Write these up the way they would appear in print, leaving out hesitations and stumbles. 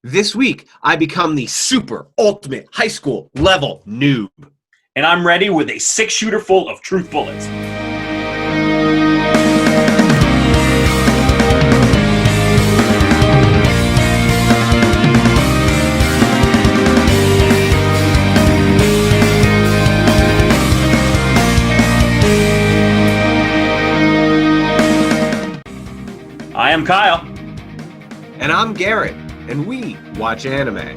This week, I become the super ultimate high school level noob. And I'm ready with a 6-shooter full of truth bullets. I am Kyle. And I'm Garrett, and we watch anime.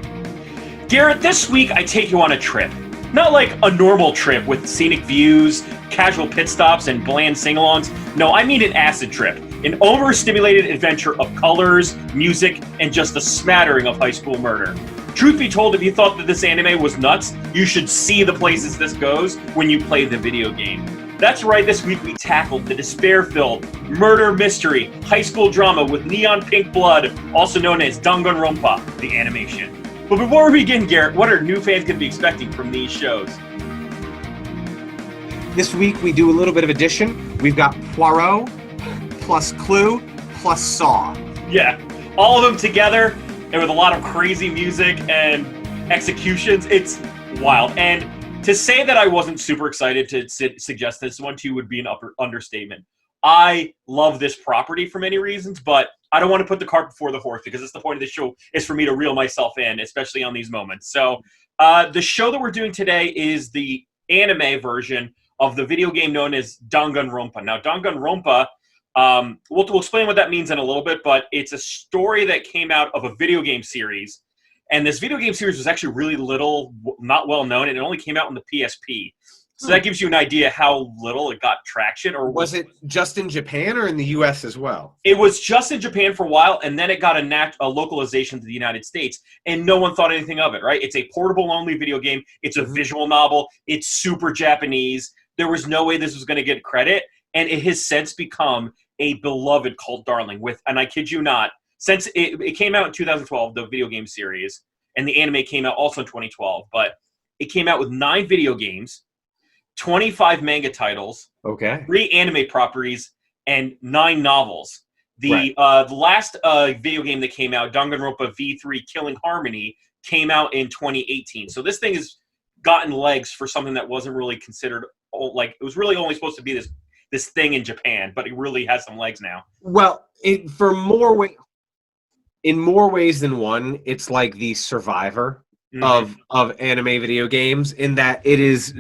Garrett, this week I take you on a trip. Not like a normal trip with scenic views, casual pit stops, and bland sing-alongs. No, I mean an acid trip. An overstimulated adventure of colors, music, and just a smattering of high school murder. Truth be told, if you thought that this anime was nuts, you should see the places this goes when you play the video game. That's right, this week we tackled the despair-filled, murder mystery, high school drama with neon pink blood, also known as Danganronpa, the animation. But before we begin, Garrett, what are new fans going to be expecting from these shows? This week, we do a little bit of addition. We've got Poirot, plus Clue, plus Saw. Yeah, all of them together, and with a lot of crazy music and executions. It's wild. And to say that I wasn't super excited to suggest this one to you would be an understatement. I love this property for many reasons, but I don't want to put the cart before the horse because it's the point of the show is for me to reel myself in, especially on these moments. So the show that we're doing today is the anime version of the video game known as Danganronpa. Now, Danganronpa, we'll explain what that means in a little bit, but it's a story that came out of a video game series. And this video game series was actually really not well known, and it only came out on the PSP. So that gives you an idea how little it got traction. Or was it just in Japan or in the US as well? It was just in Japan for a while, and then it got a localization to the United States, and no one thought anything of it, right? It's a portable-only video game. It's a visual novel. It's super Japanese. There was no way this was going to get credit, and it has since become a beloved cult darling and I kid you not, since it came out in 2012, the video game series, and the anime came out also in 2012, but it came out with 9 video games, 25 manga titles, 3 anime properties, and 9 novels. The last video game that came out, Danganronpa V3 Killing Harmony, came out in 2018. So this thing has gotten legs for something that wasn't really considered, like, it was really only supposed to be this thing in Japan, but it really has some legs now. Well, in more ways than one, it's like the Survivor of anime video games, in that it is,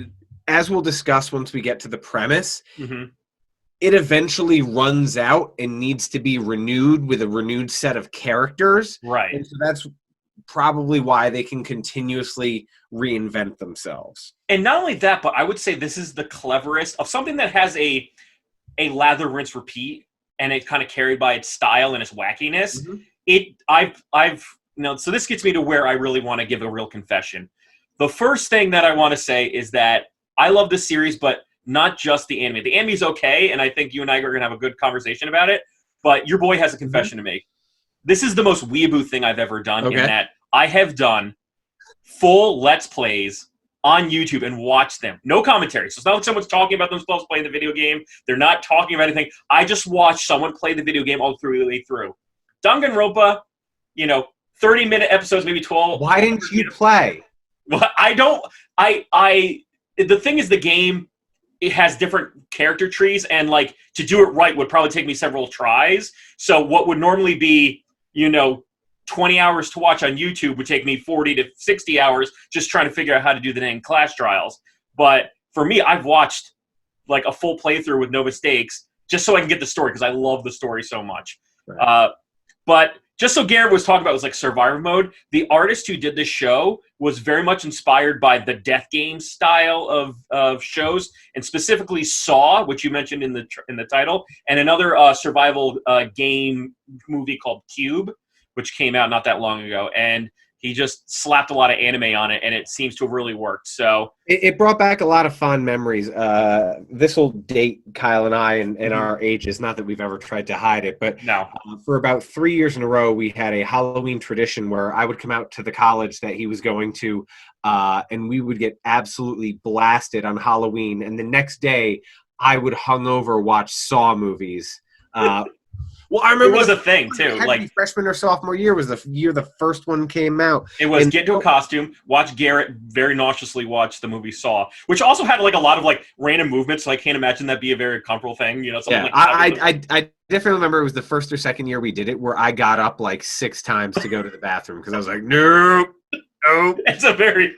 as we'll discuss once we get to the premise, it eventually runs out and needs to be renewed with a renewed set of characters. Right. And so that's probably why they can continuously reinvent themselves. And not only that, but I would say this is the cleverest of something that has a lather, rinse, repeat, and it's kind of carried by its style and its wackiness. So this gets me to where I really want to give a real confession. The first thing that I want to say is that I love this series, but not just the anime. The anime's okay, and I think you and I are going to have a good conversation about it, but your boy has a confession to make. This is the most weeaboo thing I've ever done, in that I have done full Let's Plays on YouTube and watched them. No commentary. So it's not like someone's talking about themselves playing the video game. They're not talking about anything. I just watched someone play the video game all the way through. Danganronpa, 30-minute episodes, maybe 12. Why didn't you play? Well, the thing is, the game, it has different character trees, and like to do it right would probably take me several tries. So what would normally be, 20 hours to watch on YouTube would take me 40 to 60 hours just trying to figure out how to do the dang Clash trials. But for me, I've watched like a full playthrough with no mistakes just so I can get the story, because I love the story so much. Right. But just so Garrett was talking about, was like Survivor mode. The artist who did this show was very much inspired by the Death Game style of shows, and specifically Saw, which you mentioned in the title, and another survival game movie called Cube, which came out not that long ago. And he just slapped a lot of anime on it, and it seems to have really worked. So it brought back a lot of fond memories. This will date Kyle and I and our ages. Not that we've ever tried to hide it, but no. For about 3 years in a row, we had a Halloween tradition where I would come out to the college that he was going to, and we would get absolutely blasted on Halloween. And the next day, I would hungover watch Saw movies. Well, I remember it was a thing too. Like freshman or sophomore year was the year the first one came out. It was get into a costume, watch Garrett very nauseously watch the movie Saw, which also had like a lot of like random movements. So I can't imagine that be a very comfortable thing. You know, something like that. I definitely remember it was the first or second year we did it where I got up like 6 times to go to the bathroom because I was like, nope. It's a very.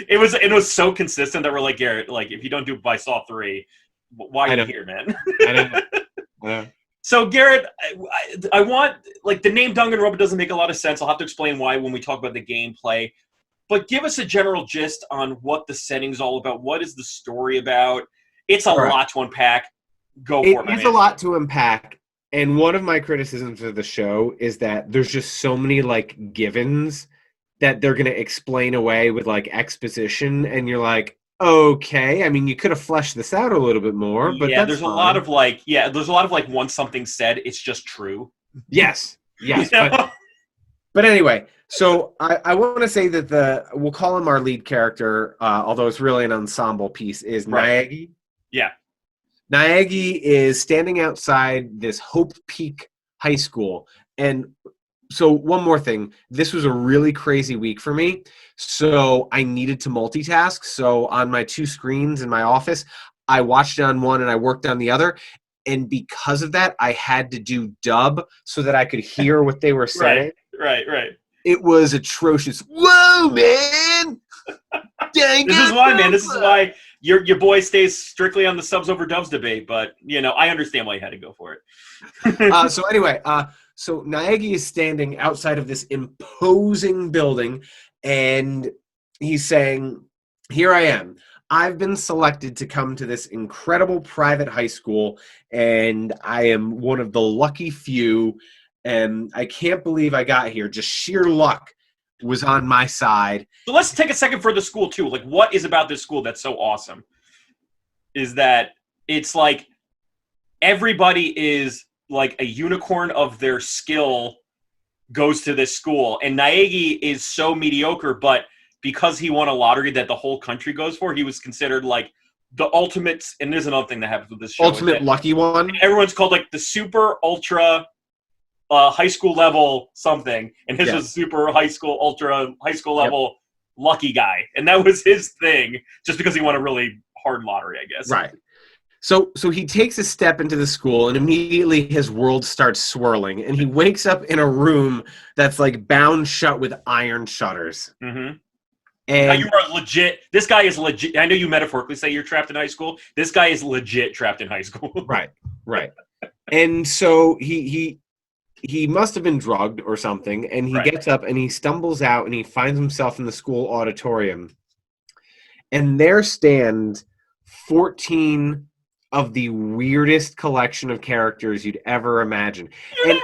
It was so consistent that we're like, Garrett, like if you don't do it by Saw 3, why are you here, man? I know. So, Garrett, I want, like, the name Danganronpa doesn't make a lot of sense. I'll have to explain why when we talk about the gameplay. But give us a general gist on what the setting's all about. What is the story about? It's a lot to unpack. Go for it, man. It's a lot to unpack. And one of my criticisms of the show is that there's just so many, like, givens that they're going to explain away with, like, exposition. And you're like, okay, I mean, you could have fleshed this out a little bit more, but there's a lot of like, once something's said, it's just true. Yes. You know? But anyway, so I want to say that we'll call him our lead character, although it's really an ensemble piece, is Naegi. Yeah. Naegi is standing outside this Hope Peak High School, and so one more thing. This was a really crazy week for me. So I needed to multitask. So on my 2 screens in my office, I watched it on one and I worked on the other. And because of that, I had to do dub so that I could hear what they were saying. Right. It was atrocious. Whoa, man! This is why, man. This is why your boy stays strictly on the subs over dubs debate. But, you know, I understand why you had to go for it. So anyway, so Naegi is standing outside of this imposing building, and he's saying, here I am. I've been selected to come to this incredible private high school, and I am one of the lucky few, and I can't believe I got here. Just sheer luck was on my side. So let's take a second for the school, too. Like, what is about this school that's so awesome? Is that it's like everybody is like a unicorn of their skill goes to this school. And Naegi is so mediocre, but because he won a lottery that the whole country goes for, he was considered like the ultimate, and there's another thing that happens with this show. Ultimate lucky one? Everyone's called like the super ultra high school level something, and his was super high school ultra high school level lucky guy. And that was his thing, just because he won a really hard lottery, I guess. Right. So he takes a step into the school, and immediately his world starts swirling, and he wakes up in a room that's like bound shut with iron shutters. Mm-hmm. And now you are legit. This guy is legit. I know you metaphorically say you're trapped in high school. This guy is legit trapped in high school. Right. And so he must have been drugged or something, and he gets up and he stumbles out and he finds himself in the school auditorium, and there stand 14 of the weirdest collection of characters you'd ever imagine. And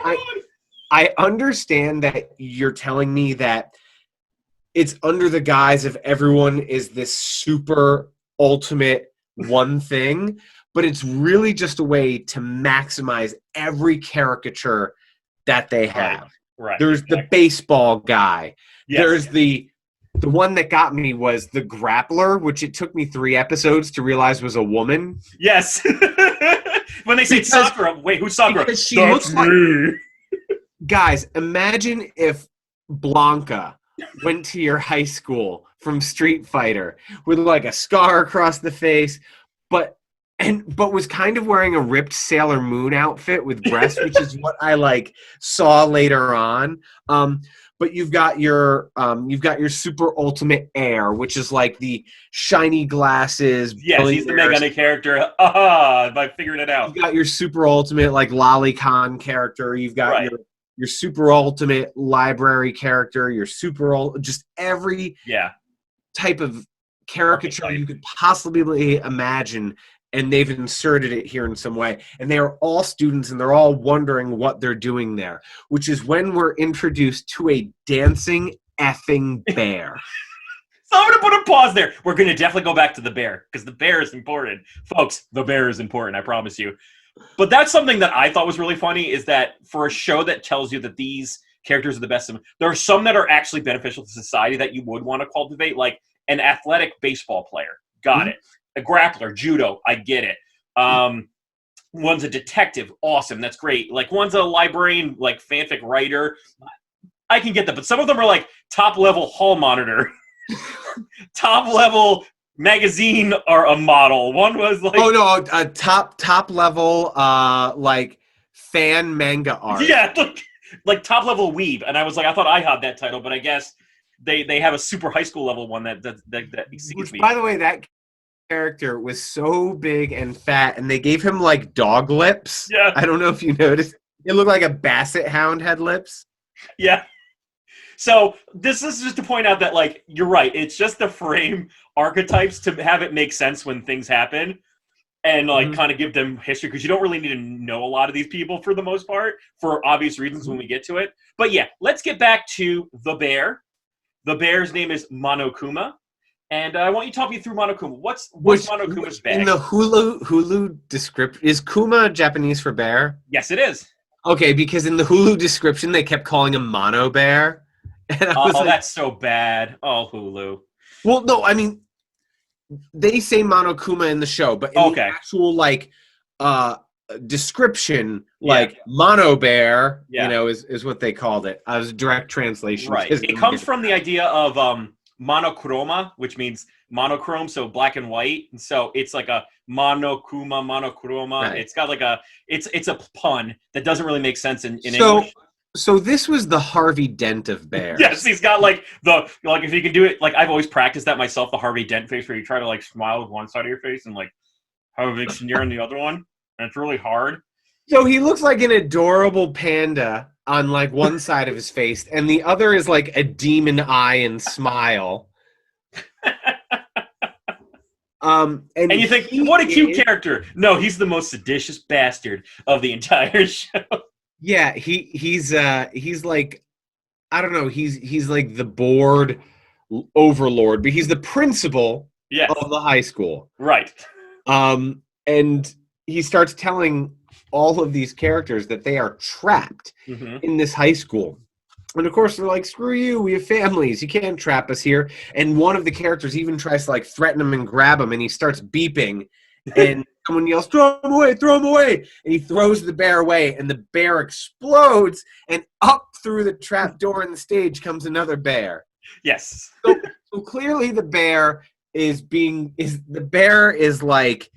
I understand that you're telling me that it's under the guise of everyone is this super ultimate one thing, but it's really just a way to maximize every caricature that they have. Right. There's the baseball guy. Yes. There's the one that got me was the grappler, which it took me 3 episodes to realize was a woman. Yes. When they say Sakura, wait, who's Sakura? Because she looks like... Guys, imagine if Blanca went to your high school from Street Fighter with like a scar across the face, but was kind of wearing a ripped Sailor Moon outfit with breasts, which is what I like saw later on. But you've got your super ultimate air, which is like the shiny glasses. Yes, he's the Megane character. I figured it out. You've got your super ultimate like lolicon character. You've got your super ultimate library character. Your just every type of caricature you could possibly imagine. And they've inserted it here in some way. And they are all students, and they're all wondering what they're doing there, which is when we're introduced to a dancing effing bear. So I'm going to put a pause there. We're going to definitely go back to the bear, because the bear is important. Folks, the bear is important, I promise you. But that's something that I thought was really funny, is that for a show that tells you that these characters are the best, there are some that are actually beneficial to society that you would want to cultivate, like an athletic baseball player. Got it. A grappler, judo, I get it. One's a detective. Awesome. That's great. Like, one's a librarian, like, fanfic writer. I can get that. But some of them are, like, top-level hall monitor. Top-level magazine or a model. One was, like... Oh, no, a top-level, like, fan manga art. Yeah, like top-level weeb. And I was like, I thought I had that title, but I guess they have a super high school level one that exceeds me. By the way, that character was so big and fat, and they gave him like dog lips. Yeah. I don't know if you noticed. It looked like a basset hound had lips. Yeah. So this is just to point out that, like, you're right. It's just to frame archetypes to have it make sense when things happen, and like kind of give them history, because you don't really need to know a lot of these people for the most part, for obvious reasons when we get to it. But yeah, let's get back to the bear. The bear's name is Monokuma. And I want you to talk me through Monokuma. What's Monokuma's bag? In the Hulu description, is Kuma Japanese for bear? Yes, it is. Okay, because in the Hulu description, they kept calling him Mono Bear. And I was like, that's so bad. Oh, Hulu. Well, no, I mean, they say Monokuma in the show, but in the actual, like, description, like, Mono Bear, you know, is what they called it. I was direct translation. Right. It comes from the idea of monochroma, which means monochrome, so black and white. And so it's like a monochroma. Right. It's got like it's a pun that doesn't really make sense in English. So this was the Harvey Dent of bears. Yes, he's got like if you can do it, like, I've always practiced that myself, the Harvey Dent face, where you try to like smile with one side of your face and like have a big sneer on the other one. And it's really hard. So he looks like an adorable panda on like one side of his face, and the other is like a demon eye and smile. And you think, what a cute character. No, he's the most seditious bastard of the entire show. Yeah, he's like, I don't know, he's like the board overlord, but he's the principal of the high school. Right. And he starts telling all of these characters that they are trapped in this high school. And of course, they're like, screw you, we have families, you can't trap us here. And one of the characters even tries to like threaten him and grab him, and he starts beeping. And someone yells, throw him away, throw him away. And he throws the bear away, and the bear explodes, and up through the trap door in the stage comes another bear. Yes. So clearly the bear is like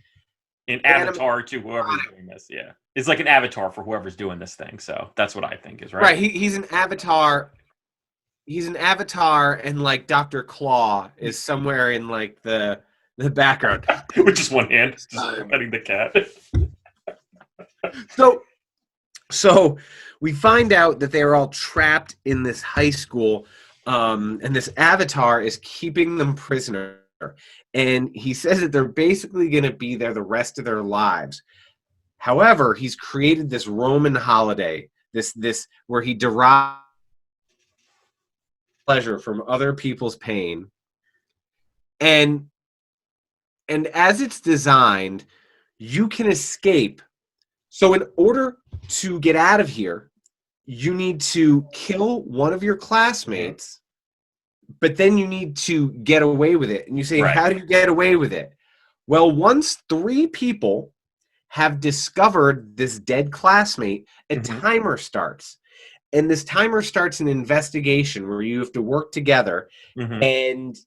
an avatar to whoever's doing this. Yeah. It's like an avatar for whoever's doing this thing. So that's what I think is right. Right. He's an avatar. He's an avatar, and like Dr. Claw is somewhere in like the background. With just one hand, just petting the cat. So we find out that they're all trapped in this high school, and this avatar is keeping them prisoner. And he says that they're basically going to be there the rest of their lives. However, he's created this Roman holiday, this where he derives pleasure from other people's pain. And as it's designed, you can escape. So in order to get out of here, you need to kill one of your classmates, but then you need to get away with it. And you say, how do you get away with it? Well, once 3 people have discovered this dead classmate, a timer starts. And this timer starts an investigation where you have to work together. And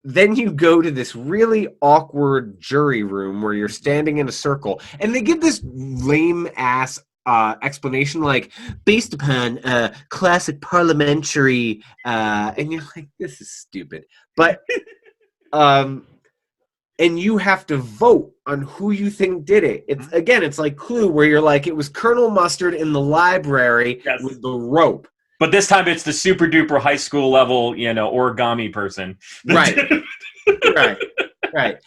then you go to this really awkward jury room where you're standing in a circle. And they give this lame-ass explanation, like, based upon classic parliamentary... and you're like, this is stupid. But... and you have to vote on who you think did it. It's like Clue, where you're like, it was Colonel Mustard in the library with the rope. But this time it's the super duper high school level, origami person. Right. Right.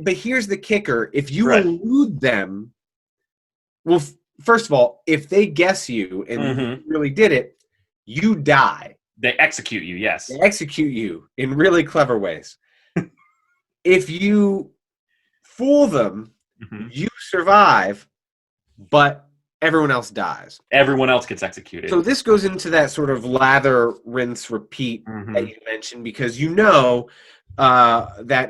But here's the kicker. If you elude them, well, first of all, if they guess you and you really did it, you die. They execute you, yes. They execute you in really clever ways. If you fool them, you survive, but everyone else dies. Everyone else gets executed. So this goes into that sort of lather, rinse, repeat that you mentioned, because that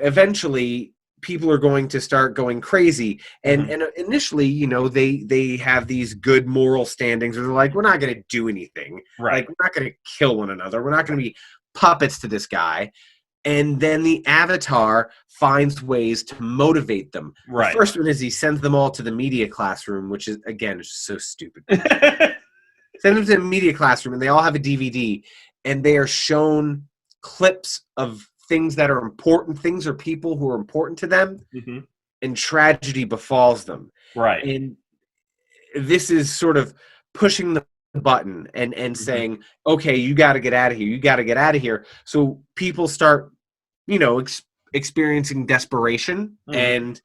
eventually people are going to start going crazy. And initially, you know, they have these good moral standings where they're like, we're not going to do anything. Right. Like, we're not going to kill one another. We're not going to be puppets to this guy. And then the Avatar finds ways to motivate them. Right. The first one is he sends them all to the media classroom, which is, again, is so stupid. Send them to the media classroom, and they all have a DVD, and they are shown clips of things that are important, things or people who are important to them, and tragedy befalls them. Right. And this is sort of pushing the button and saying, okay, you got to get out of here. You got to get out of here. So people start, you know, experiencing desperation, and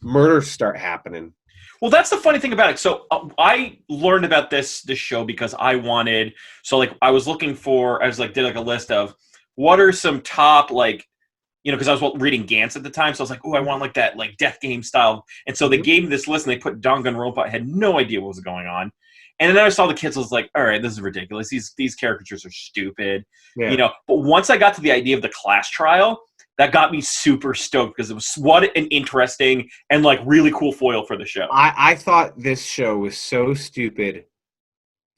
murders start happening. Well, that's the funny thing about it. So I learned about this show because I wanted. So like I was looking for. I was like did like a list of what are some top like. You know, because I was reading Gantz at the time, so I was like, "Oh, I want like that, like Death Game style." And so they gave me this list, and they put Danganronpa. I had no idea what was going on, and then I saw the kids. I was like, "All right, this is ridiculous. These caricatures are stupid." Yeah. You know, but once I got to the idea of the class trial, that got me super stoked because it was what an interesting and like really cool foil for the show. I thought this show was so stupid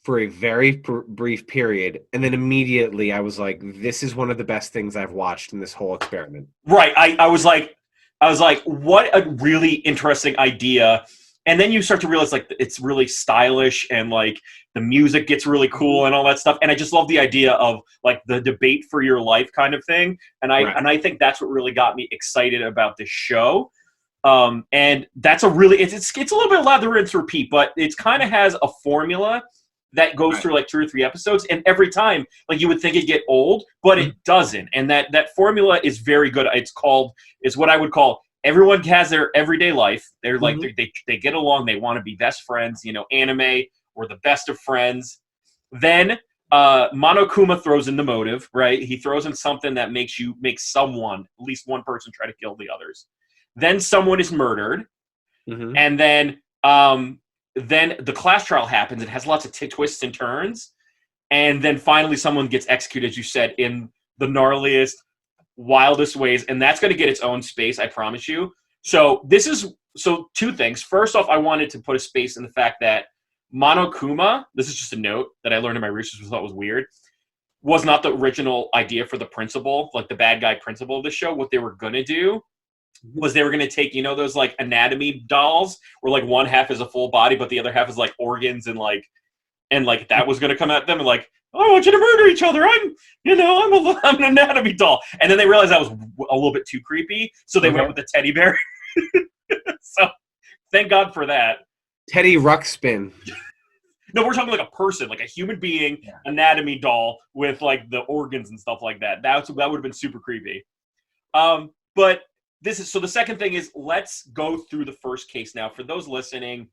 for a very brief period, and then immediately I was like, this is one of the best things I've watched in this whole experiment. Right. I was like, what a really interesting idea. And then you start to realize like it's really stylish and like the music gets really cool and all that stuff. And I just love the idea of like the debate for your life kind of thing. And I think that's what really got me excited about this show. And that's a really it's a little bit lather, rinse, repeat, but it kind of has a formula that goes through like 2 or 3 episodes, and every time, like you would think it'd get old, but it doesn't. And that formula is very good. It's what I would call everyone has their everyday life. They're like they get along. They want to be best friends. You know, anime or the best of friends. Then Monokuma throws in the motive, right? He throws in something that makes someone, at least one person, try to kill the others. Then someone is murdered, and then the class trial happens. It has lots of twists and turns. And then finally someone gets executed, as you said, in the gnarliest, wildest ways. And that's going to get its own space, I promise you. So 2 things. First off, I wanted to put a space in the fact that Monokuma, this is just a note that I learned in my research, which I thought was weird, was not the original idea for the principal, like the bad guy principal of the show. What they were going to do was they were going to take, you know, those like anatomy dolls where like one half is a full body, but the other half is like organs and that was going to come at them and like, oh, I want you to murder each other. I'm an anatomy doll. And then they realized that was a little bit too creepy. So they went with the teddy bear. So thank God for that. Teddy Ruxpin. No, we're talking like a person, like a human being, anatomy doll with like the organs and stuff like that. That would have been super creepy. But so the second thing is, let's go through the first case now. For those listening,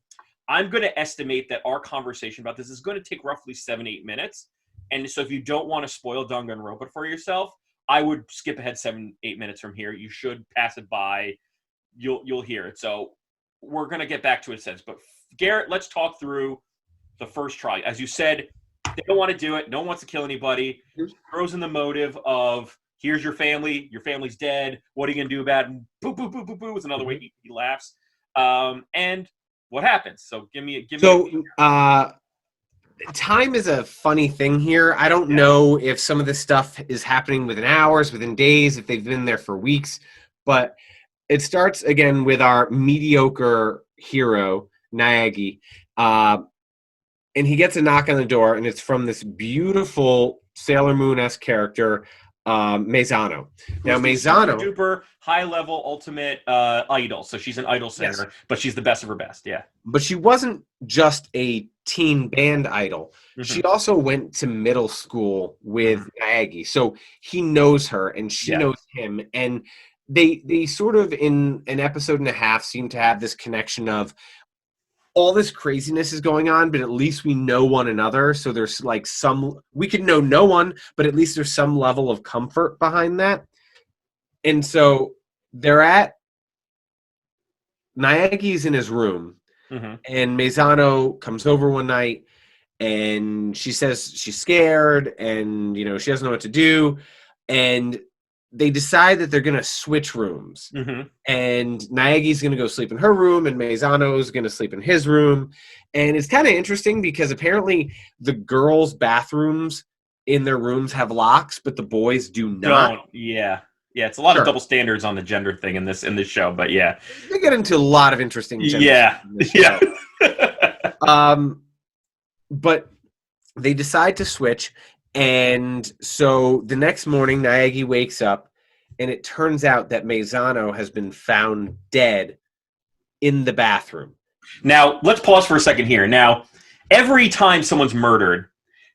I'm going to estimate that our conversation about this is going to take roughly 7-8 minutes. And so if you don't want to spoil Danganronpa for yourself, I would skip ahead 7-8 minutes from here. You should pass it by. You'll hear it. So we're going to get back to it in a sense. But Garrett, let's talk through the first trial. As you said, they don't want to do it. No one wants to kill anybody. Throws in the motive of, here's your family. Your family's dead. What are you going to do about it? And boo, boo, boo, boo, boo is another way he laughs. And what happens? So give me. Time is a funny thing here. I don't know if some of this stuff is happening within hours, within days, if they've been there for weeks. But it starts again with our mediocre hero, Naegi. And he gets a knock on the door, and it's from this beautiful Sailor Moon-esque character, Maizano. Now, Maizano, super high-level ultimate idol. So she's an idol singer, but she's the best of her best. Yeah. But she wasn't just a teen band idol. She also went to middle school with Naegi. So he knows her, and she knows him. And they sort of, in an episode and a half, seem to have this connection of, all this craziness is going on, but at least we know one another. So there's like we could know no one, but at least there's some level of comfort behind that. And so Naegi's in his room, and Maizano comes over one night, and she says she's scared, and, you know, she doesn't know what to do. And they decide that they're going to switch rooms. And Naegi's going to go sleep in her room, and Meizano's going to sleep in his room. And it's kind of interesting because apparently the girls' bathrooms in their rooms have locks, but the boys do not. Don't. Yeah. Yeah, it's a lot of double standards on the gender thing in this show, but yeah. They get into a lot of interesting gender stuff in this show. But they decide to switch, and so the next morning Naegi wakes up, and it turns out that Meizano has been found dead in the bathroom. Now, let's pause for a second here. Now, every time someone's murdered,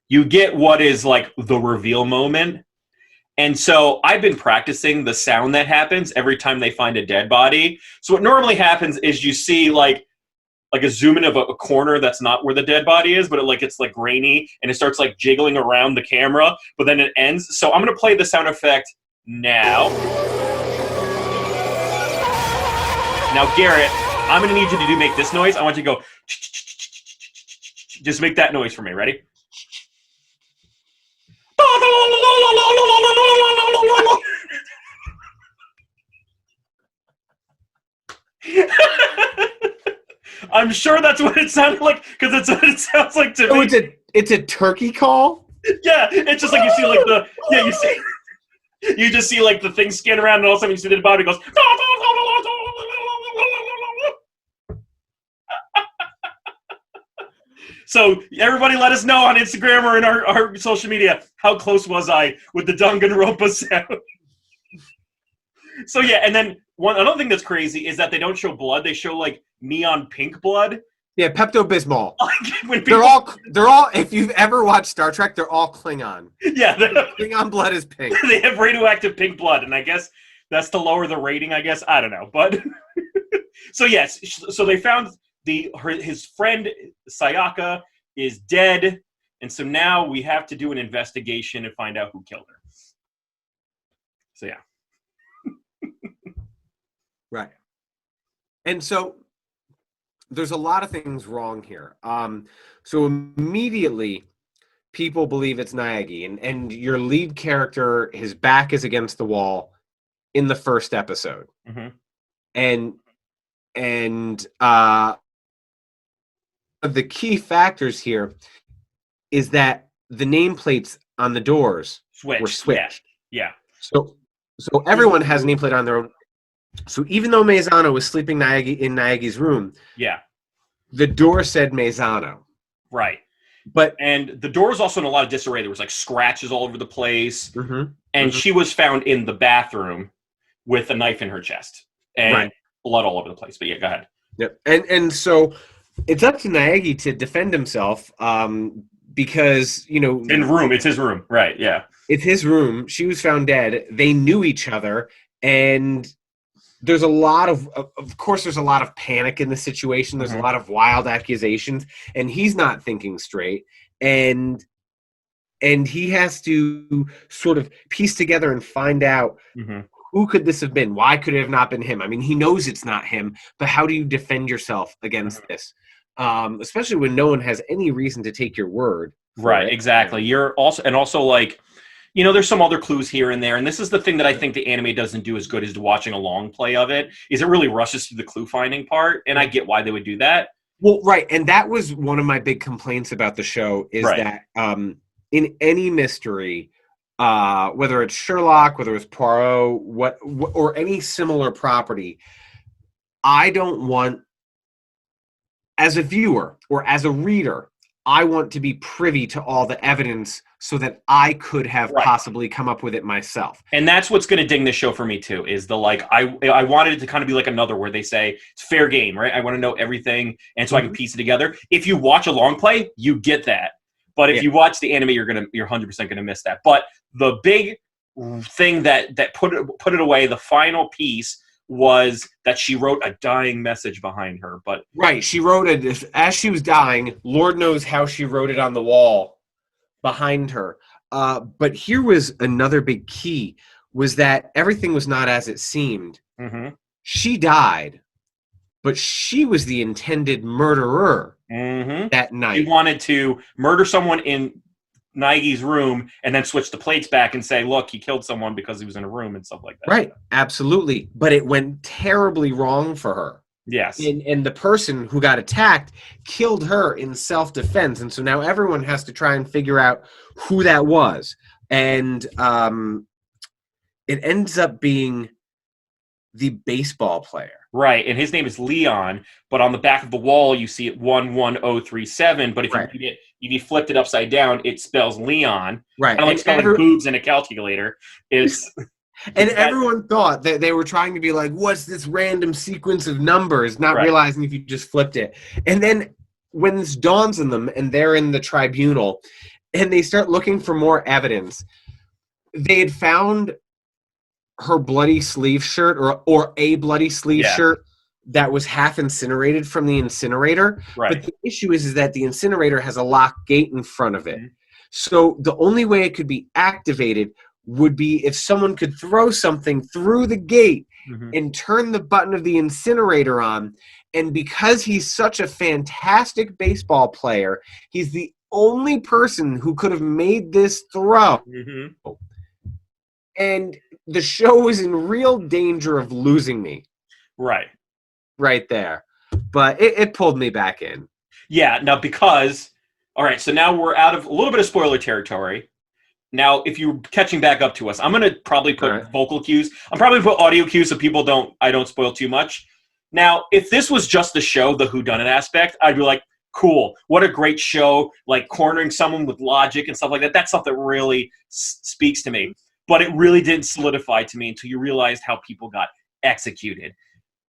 you get what is like the reveal moment. And so I've been practicing the sound that happens every time they find a dead body. So what normally happens is you see like a zoom in of a corner that's not where the dead body is, but it's like grainy, and it starts like jiggling around the camera, but then it ends. So I'm going to play the sound effect now. Now, Garrett, I'm going to need you to make this noise. I want you to go, just make that noise for me. Ready? I'm sure that's what it sounded like, because it's what it sounds like to me. It's a turkey call? Yeah, it's just like you see like you just see like the thing scan around, and all of a sudden you see the body goes. So everybody let us know on Instagram or in our social media, how close was I with the Danganronpa sound? So yeah, and then another thing that's crazy is that they don't show blood; they show like neon pink blood. Yeah, Pepto-Bismol. They're all. If you've ever watched Star Trek, they're all Klingon. Yeah, Klingon blood is pink. They have radioactive pink blood, and I guess that's to lower the rating. I guess I don't know, but so yes, so they found his friend Sayaka is dead, and so now we have to do an investigation and find out who killed her. So yeah. Right. And so there's a lot of things wrong here. So immediately people believe it's Naegi, and your lead character, his back is against the wall in the first episode. And the key factors here is that the nameplates on the doors were switched. Yeah. So everyone has a nameplate on their own. So even though Meizano was sleeping in Naegi's room, the door said Meizano. Right. But and the door was also in a lot of disarray. There was like scratches all over the place. And she was found in the bathroom with a knife in her chest and blood all over the place. But yeah, go ahead. Yep. And so it's up to Naegi to defend himself because, it's his room. Right. Yeah. It's his room. She was found dead. They knew each other, and there's a lot of course, there's a lot of panic in the situation. There's a lot of wild accusations, and he's not thinking straight. And he has to sort of piece together and find out who could this have been? Why could it have not been him? I mean, he knows it's not him, but how do you defend yourself against this? Especially when no one has any reason to take your word. Right, exactly. You're also like, there's some other clues here and there, and this is the thing that I think the anime doesn't do as good as watching a long play of it, is it really rushes through the clue finding part, and I get why they would do that. Well, right, and that was one of my big complaints about the show, is that in any mystery, whether it's Sherlock, whether it's Poirot, or any similar property, I don't want, as a viewer or as a reader, I want to be privy to all the evidence so that I could have possibly come up with it myself. And that's what's going to ding this show for me too, is I wanted it to kind of be like another where they say it's fair game, right? I want to know everything, and so I can piece it together. If you watch a long play, you get that. But if you watch the anime, you're 100% gonna miss that. But the big thing that put it away, the final piece, was that she wrote a dying message behind her. But she wrote it as she was dying. Lord knows how she wrote it on the wall behind her. But here was another big key: was that everything was not as it seemed. She died, but she was the intended murderer that night. She wanted to murder someone in Naigi's room and then switch the plates back and say, look, he killed someone because he was in a room and stuff like that. Right. Absolutely. But it went terribly wrong for her. Yes. And the person who got attacked killed her in self-defense. And so now everyone has to try and figure out who that was. And it ends up being the baseball player. Right. And his name is Leon, but on the back of the wall you see it 11037. But if you flipped it upside down, it spells Leon. Right. Kind of like spelling boobs in a calculator. It's and everyone thought that they were trying to be like, what's this random sequence of numbers, not realizing if you just flipped it. And then when this dawns on them and they're in the tribunal and they start looking for more evidence, they had found her bloody sleeve shirt or a bloody sleeve shirt that was half incinerated from the incinerator. Right. But the issue is that the incinerator has a locked gate in front of it. Mm-hmm. So the only way it could be activated would be if someone could throw something through the gate and turn the button of the incinerator on. And because he's such a fantastic baseball player, he's the only person who could have made this throw. Mm-hmm. And the show was in real danger of losing me. Right there. But it pulled me back in. Yeah, now because... All right, so now we're out of a little bit of spoiler territory. Now, if you're catching back up to us, I'm going to probably put vocal cues. I'm probably going to put audio cues so I don't spoil too much. Now, if this was just the show, the whodunit aspect, I'd be like, cool, what a great show, like cornering someone with logic and stuff like that. That's stuff that really speaks to me. But it really didn't solidify to me until you realized how people got executed.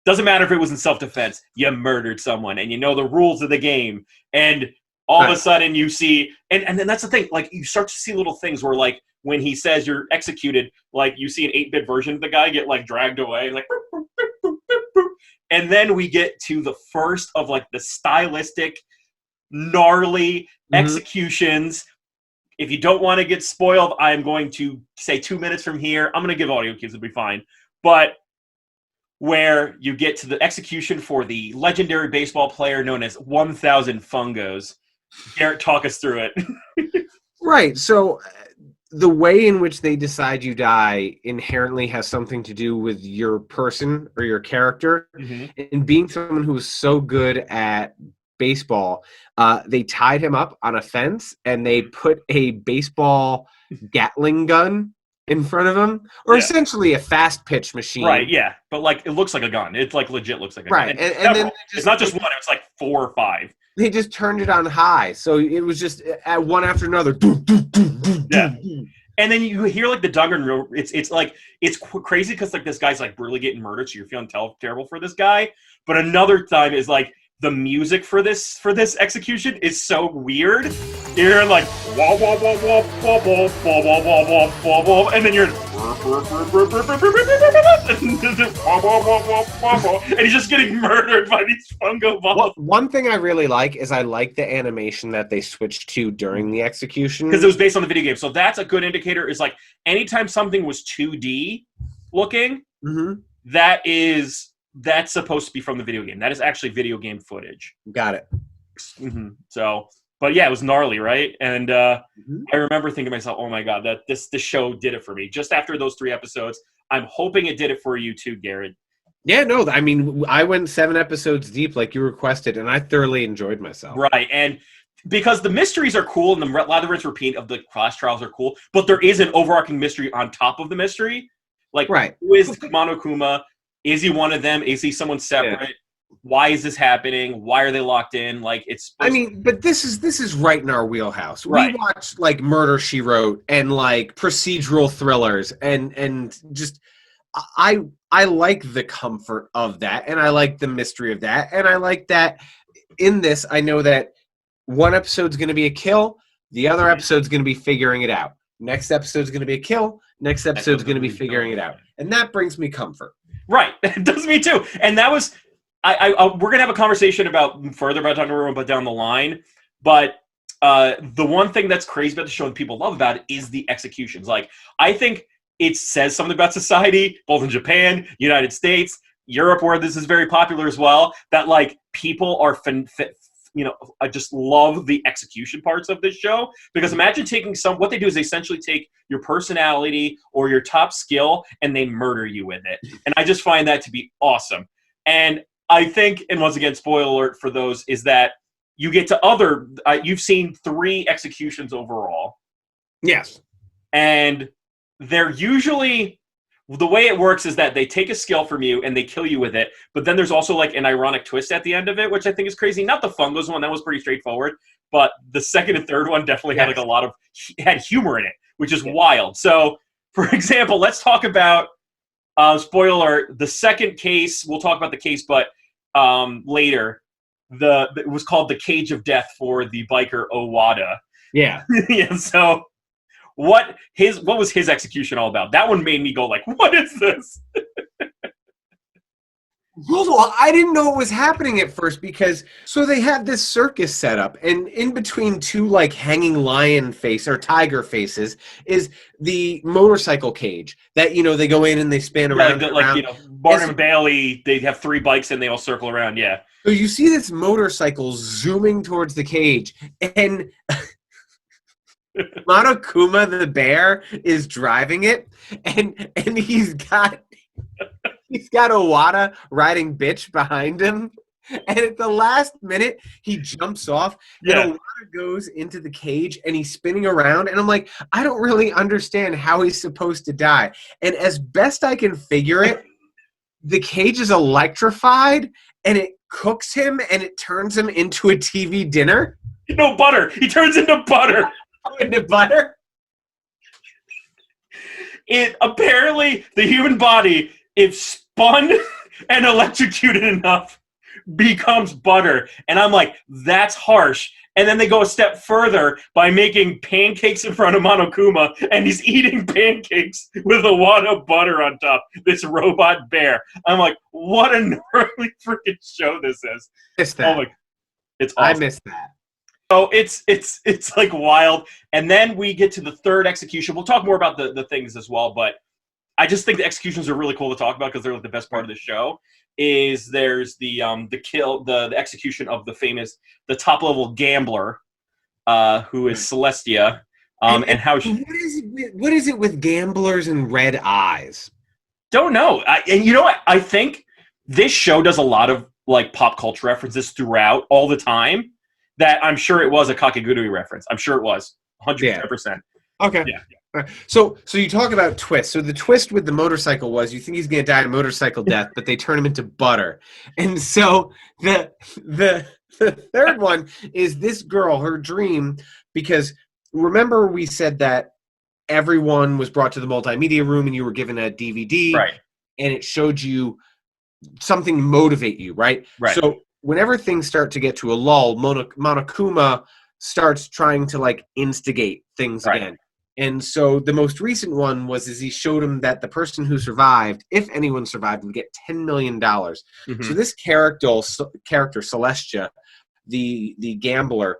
Doesn't matter if it was in self-defense, you murdered someone, and you know the rules of the game, and all of a sudden you see, and then that's the thing, like you start to see little things where like when he says you're executed, like you see an 8-bit version of the guy get like dragged away, like, and then we get to the first of like the stylistic, gnarly executions. If you don't want to get spoiled, I'm going to say 2 minutes from here. I'm going to give audio cues, it'll be fine. But where you get to the execution for the legendary baseball player known as 1000 Fungos. Garrett, talk us through it. Right. So the way in which they decide you die inherently has something to do with your person or your character. And being someone who is so good at baseball, they tied him up on a fence and they put a baseball Gatling gun in front of him, or essentially a fast pitch machine. Right, yeah. But like it looks like a gun. It's like legit looks like a gun. Right. And then it's not just one, it's like 4 or 5. They just turned it on high. So it was just at one after another. Yeah. And then you hear like the Danganronpa. It's like it's crazy because like this guy's like brutally getting murdered, so you're feeling terrible for this guy. But another time is like the music for this execution is so weird. You're hearing like wah wah wah wah wah wah wah wah wah wah wah wah, and then you're and he's just getting murdered by these fungo balls. One thing I really like is I like the animation that they switched to during the execution because it was based on the video game. So that's a good indicator. Is like anytime something was 2D looking, that's supposed to be from the video game. That is actually video game footage. Got it. So, but yeah, it was gnarly, right? And I remember thinking to myself, "Oh my god, that this show did it for me." Just after those 3 episodes, I'm hoping it did it for you too, Garrett. Yeah, no, I mean, I went 7 episodes deep, like you requested, and I thoroughly enjoyed myself. Right, and because the mysteries are cool, and the labyrinth repeat of the class trials are cool, but there is an overarching mystery on top of the mystery. Like, who is Kumano Kuma? Is he one of them? Is he someone separate? Yeah. Why is this happening? Why are they locked in? Like it's. I mean, but this is right in our wheelhouse. Right. We watch like Murder, She Wrote and like procedural thrillers, and just I like the comfort of that, and I like the mystery of that, and I like that in this. I know that one episode's going to be a kill, the other episode's going to be figuring it out. Next episode's going to be a kill, next episode's going to be figuring it out, and that brings me comfort. Right, it does me too, and that was. We're gonna have a conversation about Danganronpa down the line, but the one thing that's crazy about the show and people love about it is the executions. Like, I think it says something about society, both in Japan, United States, Europe, where this is very popular as well. That like people are I just love the execution parts of this show, because imagine taking what they do is they essentially take your personality or your top skill and they murder you with it. And I just find that to be awesome. And I think, and once again, spoiler alert for those, is that you get to you've seen 3 executions overall. Yes. And they're usually, the way it works is that they take a skill from you and they kill you with it, but then there's also like an ironic twist at the end of it, which I think is crazy. Not the fungus one, that was pretty straightforward, but the second and third one definitely had like had humor in it, which is wild. So, for example, let's talk about, spoiler, the second case. We'll talk about the case, but later. It was called the Cage of Death for the biker Owada. Yeah. Yeah. So, what was his execution all about? That one made me go like, what is this? Well, I didn't know what was happening at first, because so they have this circus set up, and in between 2 like hanging lion face or tiger faces is the motorcycle cage that they go in and they spin around. Like Barnum and Bailey, they have 3 bikes and they all circle around. Yeah. So you see this motorcycle zooming towards the cage, and Monokuma the bear is driving it, and he's got Owada riding bitch behind him, and at the last minute he jumps off, and Owada goes into the cage and he's spinning around, and I'm like, I don't really understand how he's supposed to die. And as best I can figure it, the cage is electrified and it cooks him and it turns him into a TV dinner. Butter. He turns into butter. Into butter? It apparently, the human body, if spun and electrocuted enough, becomes butter. And I'm like, that's harsh. And then they go a step further by making pancakes in front of Monokuma, and he's eating pancakes with a wad of butter on top. This robot bear. I'm like, what a gnarly freaking show this is. Missed that. Oh my, it's awesome. I missed that. So it's like wild. And then we get to the third execution. We'll talk more about the things as well, but I just think the executions are really cool to talk about because they're like the best part of the show. There's the execution of the top level gambler, who is Celestia, and how she. What is it with gamblers and red eyes? Don't know. And you know what? I think this show does a lot of like pop culture references throughout all the time. That I'm sure it was a Kakegurui reference. I'm sure it was 100%. Okay. Yeah. So you talk about twists. So the twist with the motorcycle was you think he's going to die a motorcycle death, but they turn him into butter. And so the third one is this girl, her dream, because remember we said that everyone was brought to the multimedia room and you were given a DVD, right? And it showed you something motivate you, right? Right. So whenever things start to get to a lull, Monokuma starts trying to like instigate things again. And so the most recent one was he showed him that the person who survived, if anyone survived, would get $10 million. Mm-hmm. So this character Celestia, the gambler,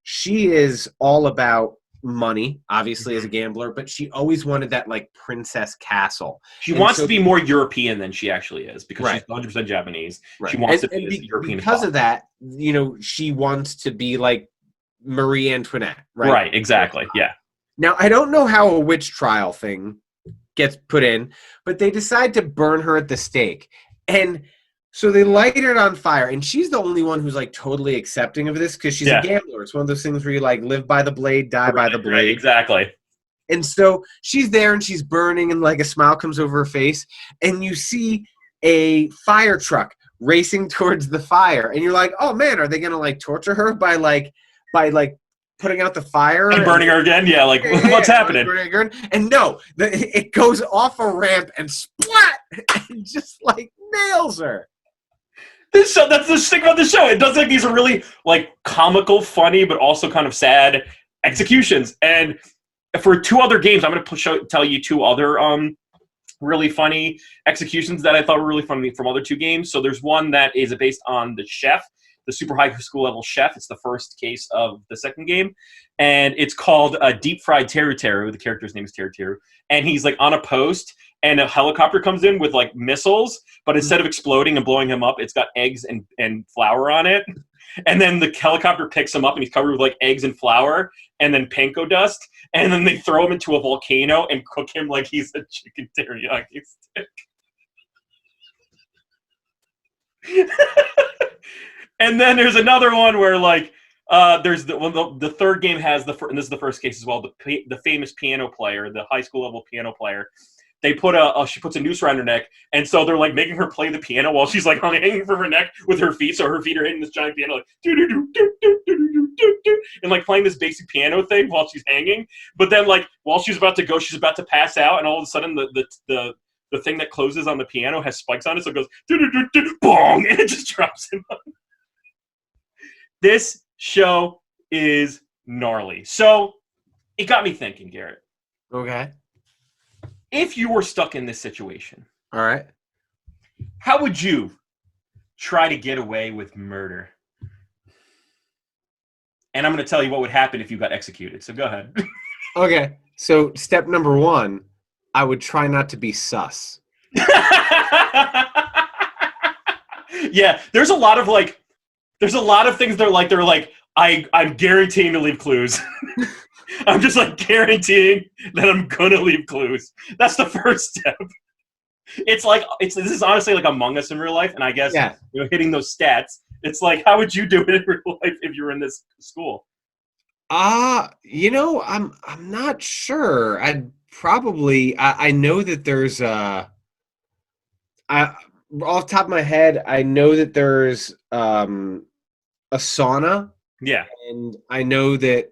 she is all about money, obviously, as a gambler, but she always wanted that like princess castle. She wants to be more European than she actually is because she's 100% Japanese. Right. She wants to be this European. Because of that, she wants to be like Marie Antoinette, right? Right, exactly. Yeah. Now, I don't know how a witch trial thing gets put in, but they decide to burn her at the stake. And so they light it on fire, and she's the only one who's like totally accepting of this because she's a gambler. It's one of those things where you like live by the blade, die by the blade. Right, exactly. And so she's there and she's burning, and like a smile comes over her face, and you see a fire truck racing towards the fire, and you're like, oh man, are they gonna like torture her by putting out the fire and burning her again? Yeah, like what's happening? And no, it goes off a ramp and splat, and just like nails her. This show, that's the thing about the show. It does like these are really like comical, funny, but also kind of sad executions. And for 2 other games, I'm going to tell you 2 other really funny executions that I thought were really funny from other 2 games. So there's one that is based on the chef, the super high school level chef. It's the first case of the second game, and it's called Deep Fried Teru Teru. The character's name is Teru Teru, and he's like on a post, and a helicopter comes in with like missiles, but instead of exploding and blowing him up, it's got eggs and flour on it. and then the helicopter picks him up, and he's covered with like eggs and flour, and then panko dust, and then they throw him into a volcano and cook him like he's a chicken teriyaki stick. And then there's another one where like there's the third game has and this is the first case as well. The famous piano player, the high school level piano player. They put she puts a noose around her neck, and so they're like making her play the piano while she's like hanging from her neck with her feet, so her feet are hitting this giant piano like do do do do do do do do, and like playing this basic piano thing while she's hanging. But then like while she's about to go, she's about to pass out, and all of a sudden the thing that closes on the piano has spikes on it, so it goes do do do do bong, and it just drops him. This show is gnarly. So it got me thinking, Garrett. Okay. If you were stuck in this situation, all right, how would you try to get away with murder? And I'm going to tell you what would happen if you got executed. So go ahead. Okay. So step number 1, I would try not to be sus. Yeah, there's a lot of things they're like, I'm guaranteeing to leave clues. I'm just like guaranteeing that I'm gonna leave clues. That's the first step. This is honestly like Among Us in real life, and I guess hitting those stats. It's like, how would you do it in real life if you were in this school? I'm not sure. I'd probably I know that there's off the top of my head, I know that there's a sauna. Yeah. And I know that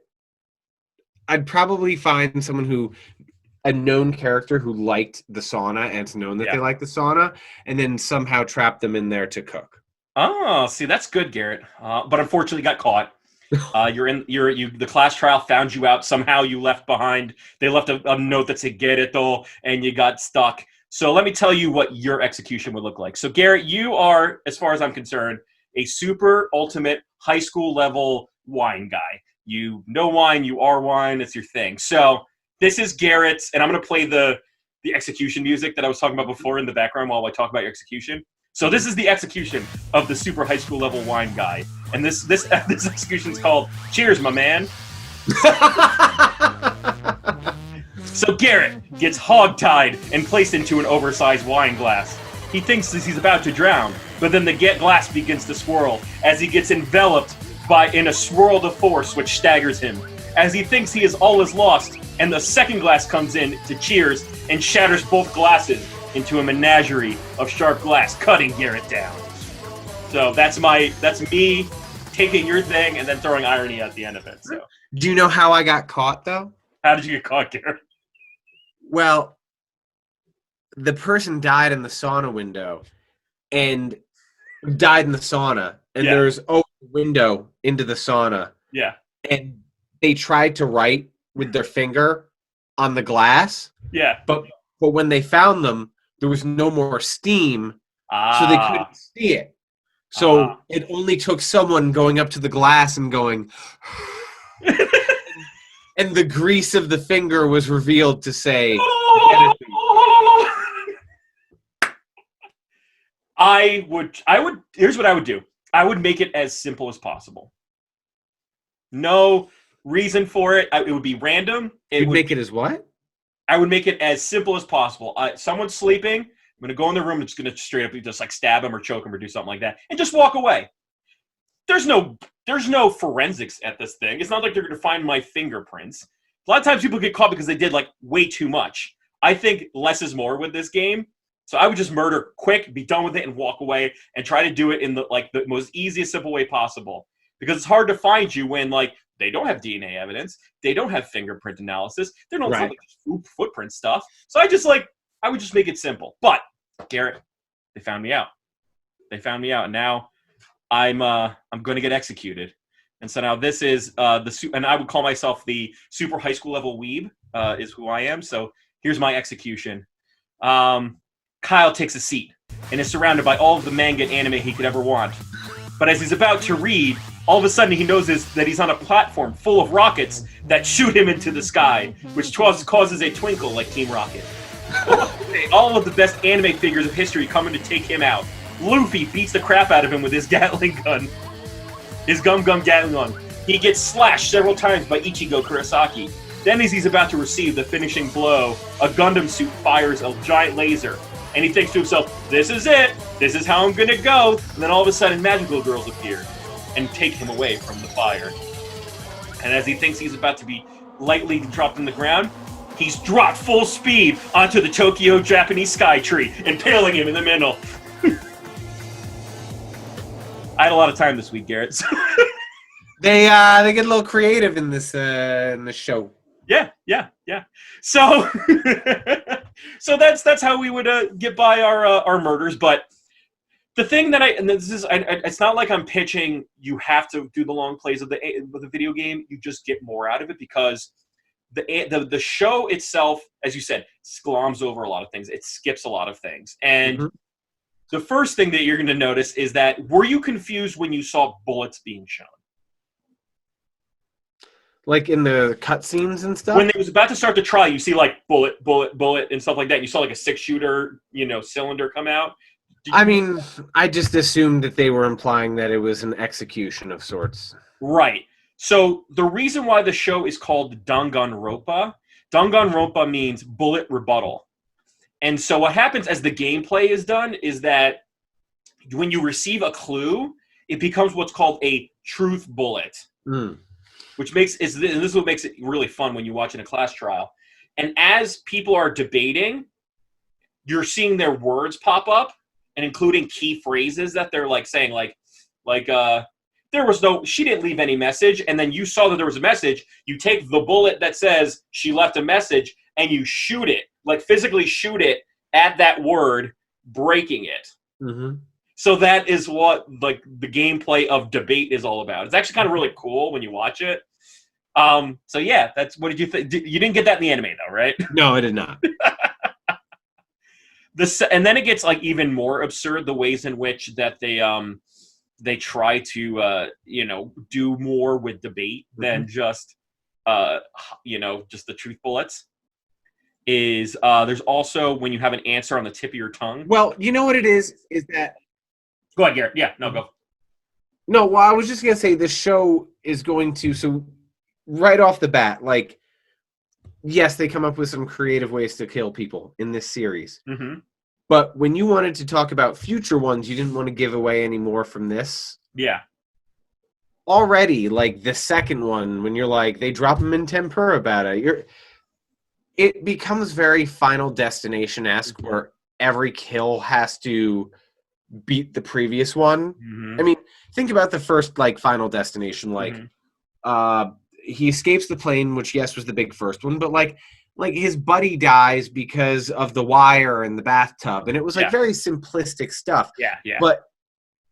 I'd probably find a known character who liked the sauna, and it's known that they like the sauna, and then somehow trap them in there to cook. Oh, see, that's good, Garrett. But unfortunately got caught. The class trial found you out. Somehow you left behind. They left a note that said "get it all," and you got stuck. So let me tell you what your execution would look like. So Garrett, you are, as far as I'm concerned, a super ultimate high school level wine guy. You know wine, you are wine, it's your thing. So this is Garrett's, and I'm going to play the execution music that I was talking about before in the background while I talk about your execution. So this is the execution of the super high school level wine guy. And this execution is called Cheers, my man. So Garrett gets hogtied and placed into an oversized wine glass. He thinks he's about to drown, but then the glass begins to swirl as he gets enveloped in a swirl of force which staggers him. As he thinks he all is lost, and the second glass comes in to cheers and shatters both glasses into a menagerie of sharp glass, cutting Garrett down. So that's me taking your thing and then throwing irony at the end of it. So do you know how I got caught, though? How did you get caught, Garrett? Well, the person died in the sauna window, and died in the sauna, and there's a window into the sauna. Yeah. And they tried to write with their finger on the glass. Yeah. But when they found them, there was no more steam, so they couldn't see it. So it only took someone going up to the glass and going, and the grease of the finger was revealed to say, here's what I would do. I would make it as simple as possible. No reason for it. It would be random. You'd make it as what? I would make it as simple as possible. Someone's sleeping. I'm going to go in the room and just going to straight up just like stab him or choke him or do something like that and just walk away. There's no forensics at this thing. It's not like they're going to find my fingerprints. A lot of times people get caught because they did like way too much. I think less is more with this game. So I would just murder quick, be done with it, and walk away and try to do it in the most easiest, simple way possible. Because it's hard to find you when they don't have DNA evidence, they don't have fingerprint analysis, they don't have footprint stuff. So I would just make it simple. But Garrett, they found me out. And now I'm going to get executed. And so now this is and I would call myself the super high school level weeb is who I am. So here's my execution. Kyle takes a seat and is surrounded by all of the manga and anime he could ever want. But as he's about to read, all of a sudden he notices that he's on a platform full of rockets that shoot him into the sky, which causes a twinkle like Team Rocket. All of the best anime figures of history coming to take him out. Luffy beats the crap out of him with his Gatling gun. his Gum Gum Gatling gun. He gets slashed several times by Ichigo Kurosaki. Then as he's about to receive the finishing blow, a Gundam suit fires a giant laser. And he thinks to himself, this is it. This is how I'm going to go. And then all of a sudden, magical girls appear and take him away from the fire. And as he thinks he's about to be lightly dropped on the ground, he's dropped full speed onto the Tokyo Japanese sky tree, impaling him in the middle. I had a lot of time this week, Garrett. They get a little creative in this show. Yeah. So, so that's how we would get by our murders. But the thing that it's not like I'm pitching. You have to do the long plays of the video game. You just get more out of it because the show itself, as you said, gloms over a lot of things. It skips a lot of things, and the first thing that you're going to notice is that were you confused when you saw bullets being shown? Like in the cutscenes and stuff? When it was about to start the trial, you see like bullet, and stuff like that. You saw like a 6-shooter, cylinder come out. I just assumed that they were implying that it was an execution of sorts. Right. So the reason why the show is called Danganronpa means bullet rebuttal. And so what happens as the gameplay is done is that when you receive a clue, it becomes what's called a truth bullet. Which this is what makes it really fun when you watch in a class trial. And as people are debating, you're seeing their words pop up, and including key phrases that they're like saying, she didn't leave any message, and then you saw that there was a message. You take the bullet that says she left a message, and you shoot it, like physically shoot it at that word, breaking it. So that is what like the gameplay of debate is all about. It's actually kind of really cool when you watch it. So yeah, what did you think? You didn't get that in the anime though, right? No, I did not. And then it gets like even more absurd, the ways in which that they try to do more with debate than just just the truth bullets. There's also when you have an answer on the tip of your tongue. Well, you know what it is that. Go ahead, Garrett. Yeah, no, go. No, well, I was just gonna say this show is going to right off the bat, like, yes, they come up with some creative ways to kill people in this series. But when you wanted to talk about future ones, you didn't want to give away any more from this. Yeah. Already, like the second one, when you're like, they drop them in tempura about it, it becomes very Final Destination-esque, where every kill has to beat the previous one. I mean, think about the first like Final Destination, like he escapes the plane, which yes was the big first one, but like his buddy dies because of the wire in the bathtub, and it was like very simplistic stuff. But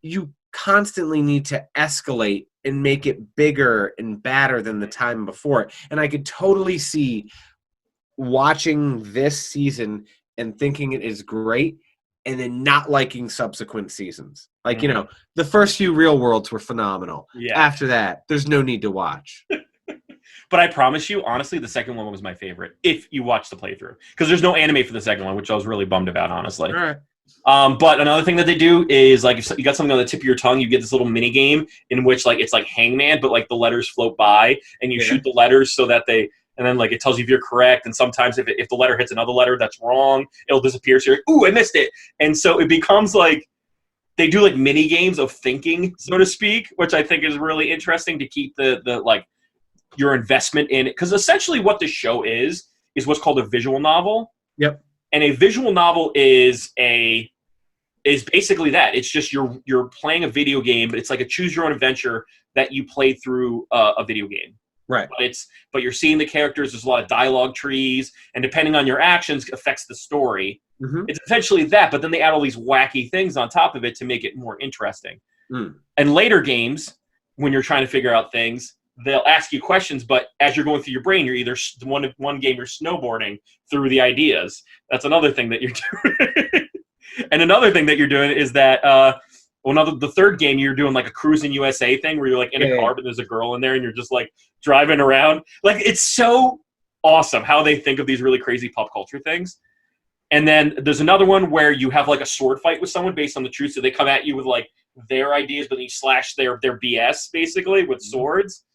you constantly need to escalate and make it bigger and badder than the time before. And I could totally see watching this season and thinking it is great, and then not liking subsequent seasons. Like, the first few Real Worlds were phenomenal. After that, there's no need to watch. But I promise you, honestly, the second one was my favorite, if you watch the playthrough. Because there's no anime for the second one, which I was really bummed about, honestly. All right. But another thing that they do is, like, if you got something on the tip of your tongue, you get this little mini game in which, like, it's like Hangman, but, like, the letters float by, and you shoot the letters so that and then, like, it tells you if you're correct, and sometimes if the letter hits another letter that's wrong, it'll disappear, so you're like, ooh, I missed it! And so it becomes, like, they do, like, mini games of thinking, so to speak, which I think is really interesting to keep the your investment in it. Because essentially what the show is what's called a visual novel. Yep. And a visual novel is basically that. It's just you're playing a video game, but it's like a choose your own adventure that you play through a video game. Right. But you're seeing the characters. There's a lot of dialogue trees, and depending on your actions, affects the story. It's essentially that, but then they add all these wacky things on top of it to make it more interesting. And later games, when you're trying to figure out things, they'll ask you questions, but as you're going through your brain, you're either one game you're snowboarding through the ideas. That's another thing that you're doing. And another thing that you're doing is that the third game, you're doing like a Cruising USA thing where you're like in a car, but there's a girl in there and you're just like driving around. Like, it's so awesome how they think of these really crazy pop culture things. And then there's another one where you have like a sword fight with someone based on the truth. So they come at you with like their ideas, but then you slash their BS basically with swords.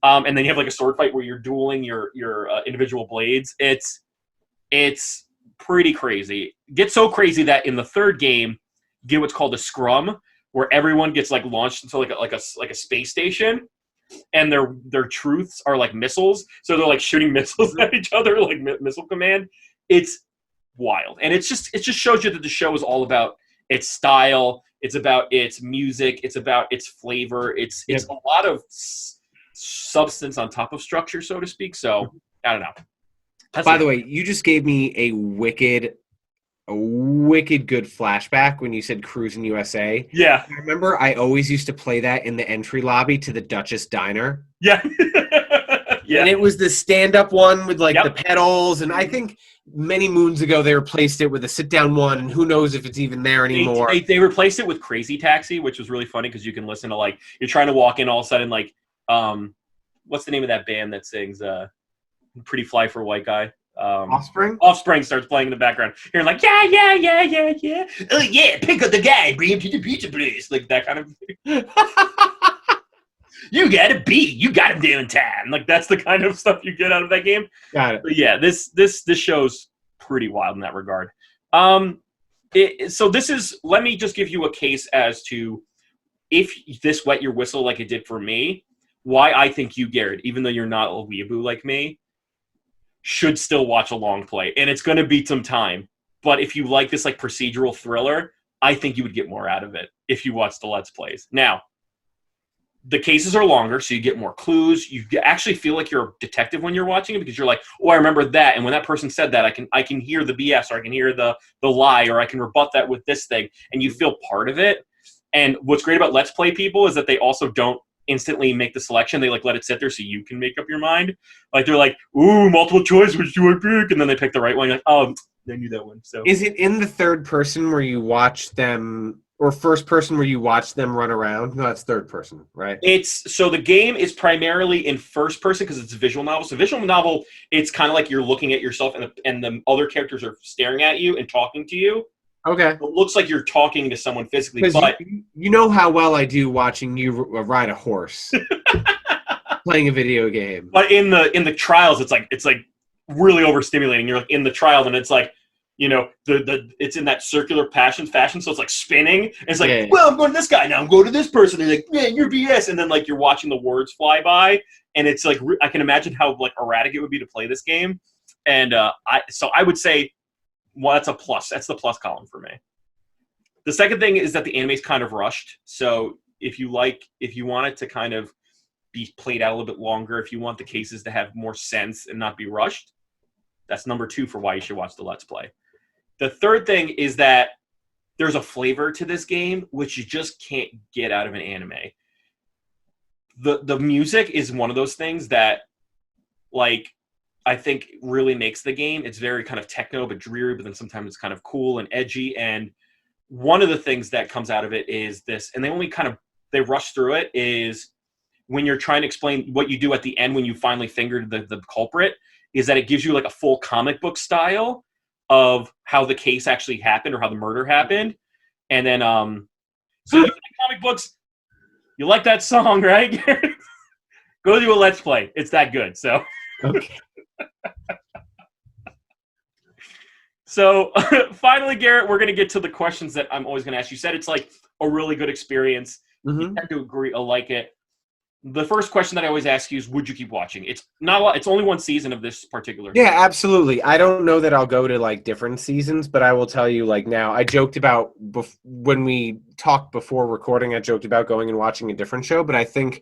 And then you have like a sword fight where you're dueling your individual blades. It's pretty crazy. It gets so crazy that in the third game, you get what's called a scrum, where everyone gets like launched into like a space station, and their truths are like missiles. So they're like shooting missiles at each other, like missile command. It's wild, and it just shows you that the show is all about its style. It's about its music. It's about its flavor. It's a lot of substance on top of structure, so to speak. So I don't know. By the way, you just gave me a wicked good flashback when you said Cruising USA. Yeah. I remember I always used to play that in the entry lobby to the Duchess Diner. Yeah. Yeah. And it was the stand-up one with like the pedals, and I think many moons ago they replaced it with a sit-down one, and who knows if it's even there anymore. They replaced it with Crazy Taxi, which was really funny because you can listen to like you're trying to walk in, all of a sudden like what's the name of that band that sings Pretty Fly for a White Guy? Offspring starts playing in the background. You're like, yeah. Oh yeah, pick up the guy, bring him to the pizza place, like that kind of thing. You got him downtown. Like that's the kind of stuff you get out of that game. Got it. But yeah, this show's pretty wild in that regard. So this is. Let me just give you a case as to if this wet your whistle like it did for me. Why I think you, Garrett, even though you're not a weeaboo like me, should still watch a long play, and it's going to be some time. But if you like this like procedural thriller, I think you would get more out of it if you watch the Let's Plays. Now, the cases are longer, so you get more clues. You actually feel like you're a detective when you're watching it because you're like, oh, I remember that, and when that person said that, I can hear the BS, or I can hear the lie, or I can rebut that with this thing, and you feel part of it. And what's great about Let's Play people is that they also don't instantly make the selection. They like let it sit there so you can make up your mind. Like they're like, ooh, multiple choice, which do I pick? And then they pick the right one. You're like, oh, I knew that one. So is it in the third person where you watch them, or first person where you watch them run around? No, that's third person, right? So the game is primarily in first person because it's a visual novel. So visual novel, it's kind of like you're looking at yourself and the other characters are staring at you and talking to you. Okay. It looks like you're talking to someone physically, but you know how well I do watching you ride a horse, playing a video game. But in the trials, it's like really overstimulating. You're like in the trial, and it's like, you know, it's in that circular fashion, so it's like spinning. And it's like, well, I'm going to this guy now. I'm going to this person. And they're like, man, you're BS. And then like you're watching the words fly by, and it's like I can imagine how like erratic it would be to play this game. And I would say. Well, that's a plus. That's the plus column for me. The second thing is that the anime's kind of rushed. So if you want it to kind of be played out a little bit longer, if you want the cases to have more sense and not be rushed, that's number 2 for why you should watch the Let's Play. The third thing is that there's a flavor to this game which you just can't get out of an anime. The music is one of those things that, like, I think really makes the game. It's very kind of techno but dreary, but then sometimes it's kind of cool and edgy. And one of the things that comes out of it is this, and they rush through it, is when you're trying to explain what you do at the end when you finally fingered the culprit, is that it gives you like a full comic book style of how the case actually happened or how the murder happened. And then so you like comic books, you like that song, right? Go do a Let's Play. It's that good. So okay. So finally, Garrett, we're going to get to the questions that I'm always going to ask. You said it's like a really good experience. Mm-hmm. You tend to agree. I like it. The first question that I always ask you is, would you keep watching? It's not a lot. It's only one season of this particular. Yeah, absolutely. I don't know that I'll go to like different seasons, but I will tell you like now, I joked about when we talked before recording, I joked about going and watching a different show, but I think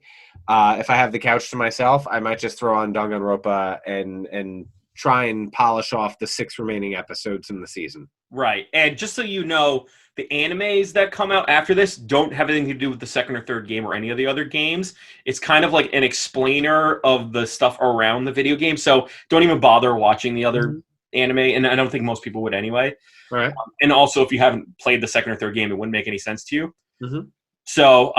if I have the couch to myself, I might just throw on Danganronpa and try and polish off the 6 remaining episodes in the season. Right. And just so you know, the animes that come out after this don't have anything to do with the second or third game or any of the other games. It's kind of like an explainer of the stuff around the video game. So don't even bother watching the other anime. And I don't think most people would anyway. Right. And also, if you haven't played the second or third game, it wouldn't make any sense to you. Mm-hmm. So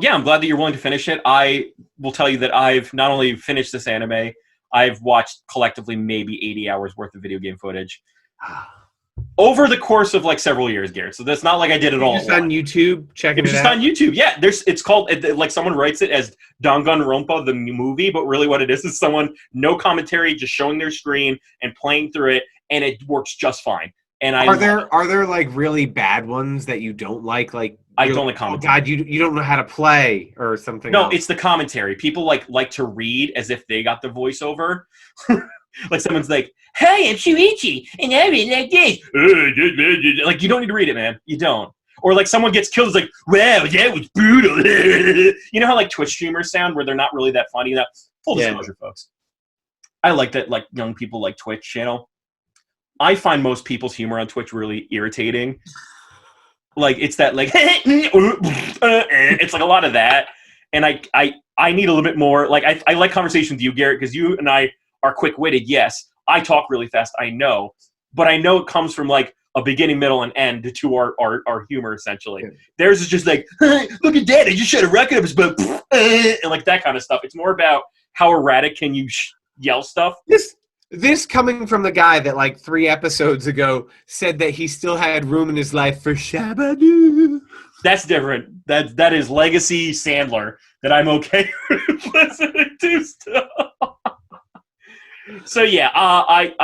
yeah, I'm glad that you're willing to finish it. I will tell you that I've not only finished this anime, I've watched collectively maybe 80 hours worth of video game footage. over the course of like several years, Garrett. So that's not like I did it all. Just on YouTube, checking it out. Just on YouTube, yeah. It's called like someone writes it as Danganronpa the movie, but really what it is someone no commentary, just showing their screen and playing through it, and it works just fine. And are there like really bad ones that you don't like? Like I don't like commentary. Oh God, you don't know how to play or something. No, else. It's the commentary. People like to read as if they got the voiceover. Like someone's like, "Hey, I'm Shuichi, and I read like this." Like you don't need to read it, man. You don't. Or like someone gets killed, it's like, "Wow, that was brutal." You know how like Twitch streamers sound, where they're not really that funny. That full disclosure, folks. I like that. Like young people like Twitch. I find most people's humor on Twitch really irritating. Like it's that like, it's like a lot of that, and I need a little bit more. Like I like conversation with you, Garrett, because you and I are quick-witted. Yes, I talk really fast. I know, but I know it comes from like a beginning, middle, and end to our humor. Essentially, theirs is just like, look at that! I just shot a rocket up his butt, and like that kind of stuff. It's more about how erratic can you yell stuff. This coming from the guy that like 3 episodes ago said that he still had room in his life for Shabadoo. That's different. That is legacy Sandler that I'm okay with listening to still. So yeah, I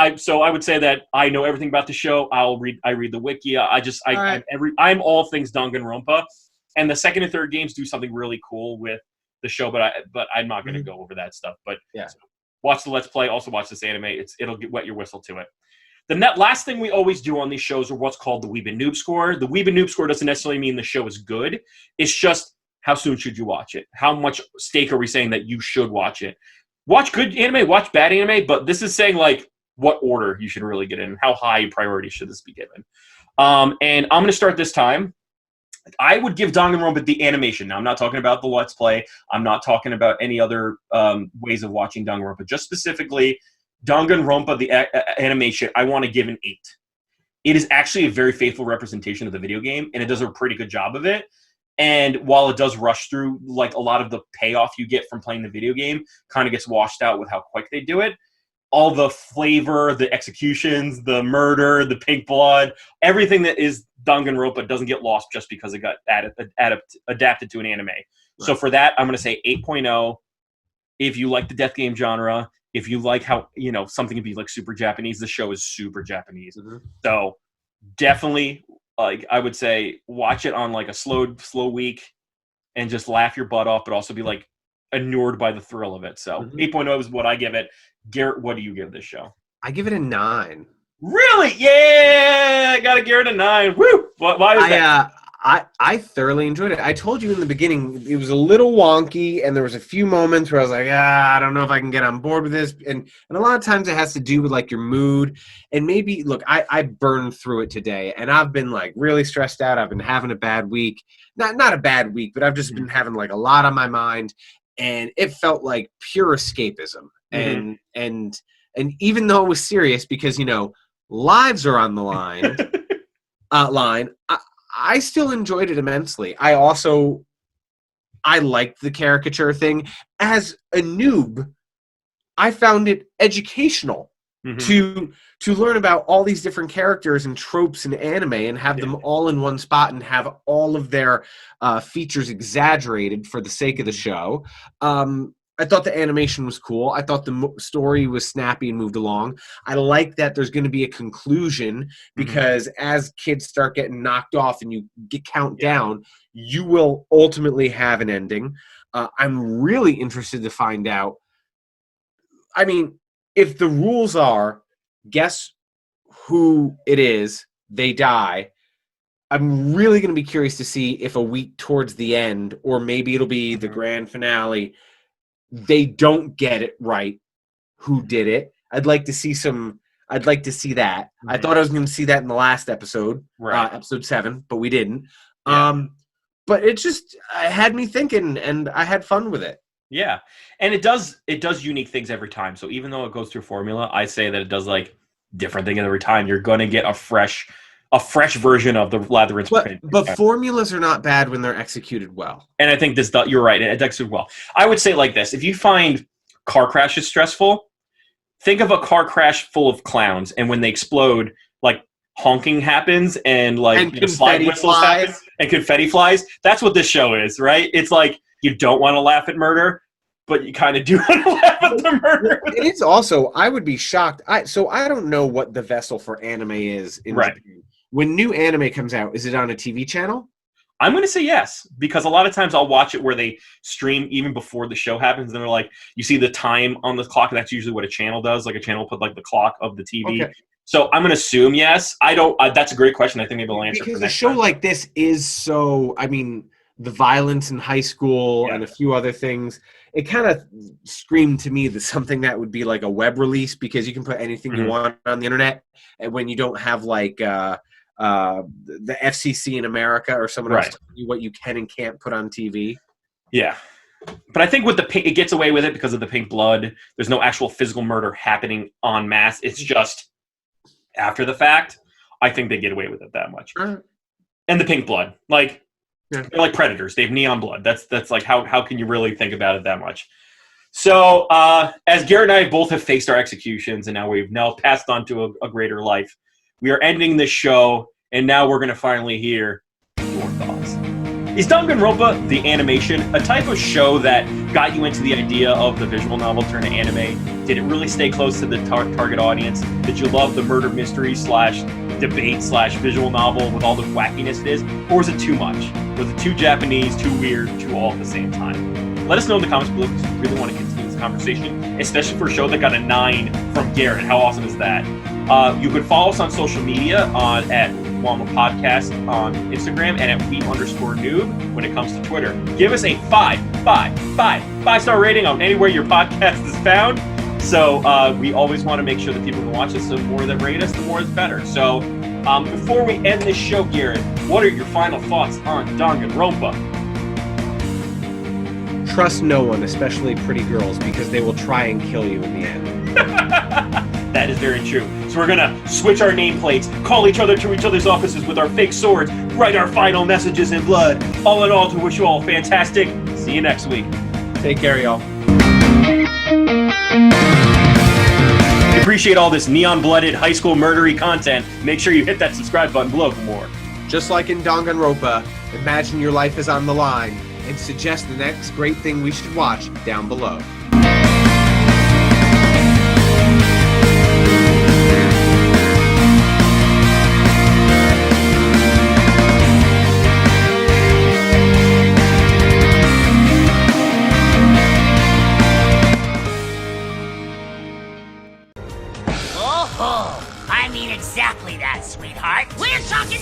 would say that I know everything about the show. I read the wiki. I'm all things Danganronpa, and the second and third games do something really cool with the show. But I'm not going to go over that stuff. But yeah. So watch the Let's Play. Also watch this anime. It'll wet your whistle to it. The last thing we always do on these shows are what's called the Weeb and Noob score. The Weeb and Noob score doesn't necessarily mean the show is good. It's just how soon should you watch it? How much stake are we saying that you should watch it? Watch good anime, watch bad anime, but this is saying like what order you should really get in, how high priority should this be given. And I'm going to start this time. I would give Danganronpa the animation. Now, I'm not talking about the Let's Play. I'm not talking about any other ways of watching Danganronpa. Just specifically, Danganronpa, the animation, I want to give an 8. It is actually a very faithful representation of the video game, and it does a pretty good job of it. And while it does rush through, like a lot of the payoff you get from playing the video game kind of gets washed out with how quick they do it. All the flavor, the executions, the murder, the pink blood, everything that is Danganronpa doesn't get lost just because it got adapted to an anime. Right. So for that, I'm going to say 8.0. If you like the death game genre, if you like how, something can be like super Japanese, the show is super Japanese. Mm-hmm. So definitely, like I would say, watch it on like a slow week and just laugh your butt off, but also be like inured by the thrill of it. So 8.0 is what I give it. Garrett, what do you give this show? I give it a 9. Really? Yeah, I gotta give it a 9. Woo! Why is that? I thoroughly enjoyed it. I told you in the beginning it was a little wonky, and there was a few moments where I was like, I don't know if I can get on board with this. And a lot of times it has to do with like your mood. And maybe, look, I burned through it today, and I've been like really stressed out. I've been having a bad week. Not a bad week, but I've just been having like a lot on my mind, and it felt like pure escapism. And even though it was serious, because lives are on the line, I still enjoyed it immensely. I liked the caricature thing. As a noob, I found it educational to learn about all these different characters and tropes in anime and have them all in one spot and have all of their features exaggerated for the sake of the show. I thought the animation was cool. I thought the story was snappy and moved along. I like that there's going to be a conclusion because as kids start getting knocked off and you count down, you will ultimately have an ending. I'm really interested to find out. I mean, if the rules are, guess who it is, they die. I'm really going to be curious to see if a week towards the end, or maybe it'll be the grand finale, they don't get it right who did it. I'd like to see that. I thought I was going to see that in the last episode, episode 7, but we didn't. But it just had me thinking, and I had fun with it. Yeah, and it does unique things every time. So even though it goes through formula, I say that it does like different thing every time. You're going to get a fresh version of the Labyrinth. But formulas are not bad when they're executed well. And I think you're right. It executed well. I would say like this: if you find car crashes stressful, think of a car crash full of clowns, and when they explode, like honking happens and like slide whistles happen and confetti flies. That's what this show is, right? It's like you don't want to laugh at murder, but you kind of do want to laugh at the murder. It's also, I would be shocked. So I don't know what the vessel for anime is in Japan. When new anime comes out, is it on a TV channel? I'm going to say yes, because a lot of times I'll watch it where they stream even before the show happens. And they're like, you see the time on the clock. And that's usually what a channel does. Like a channel will put like the clock of the TV. Okay. So I'm going to assume yes. I don't. That's a great question. I think maybe I'll answer because a show like this is so. I mean, the violence in high school and a few other things. It kind of screamed to me that something that would be like a web release, because you can put anything you want on the internet, and when you don't have like the FCC in America or someone else telling you what you can and can't put on TV. Yeah. But I think with the pink, it gets away with it because of the pink blood. There's no actual physical murder happening en masse. It's just after the fact. I think they get away with it that much. And the pink blood. Like, they're like predators. They have neon blood. That's like, how can you really think about it that much? So, as Garrett and I both have faced our executions, and now we've passed on to a greater life, we are ending this show, and now we're going to finally hear your thoughts. Is Danganronpa, the animation, a type of show that got you into the idea of the visual novel turned to anime? Did it really stay close to the target audience? Did you love the murder mystery / debate / visual novel with all the wackiness it is? Or was it too much? Was it too Japanese, too weird, too all at the same time? Let us know in the comments below because we really want to continue this conversation, especially for a show that got a 9 from Garrett. How awesome is that? You could follow us on social media at Wama Podcast on Instagram and at Weeb_Noob when it comes to Twitter. Give us a 5-star rating on anywhere your podcast is found. So we always want to make sure that people can watch us. So the more that rate us, the more it's better. So before we end this show, Garrett, what are your final thoughts on Danganronpa? Trust no one, especially pretty girls, because they will try and kill you in the end. That is very true. So we're going to switch our nameplates, call each other to each other's offices with our fake swords, write our final messages in blood. All in all, to wish you all fantastic. See you next week. Take care, y'all. If you appreciate all this neon-blooded high school murdery content, make sure you hit that subscribe button below for more. Just like in Danganronpa, imagine your life is on the line and suggest the next great thing we should watch down below. I mean exactly that, sweetheart. We're talking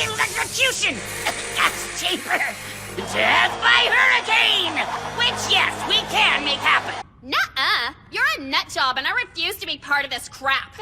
electrocution. That's cheaper. Death by hurricane. Which, yes, we can make happen. Nuh-uh. You're a nut job, and I refuse to be part of this crap.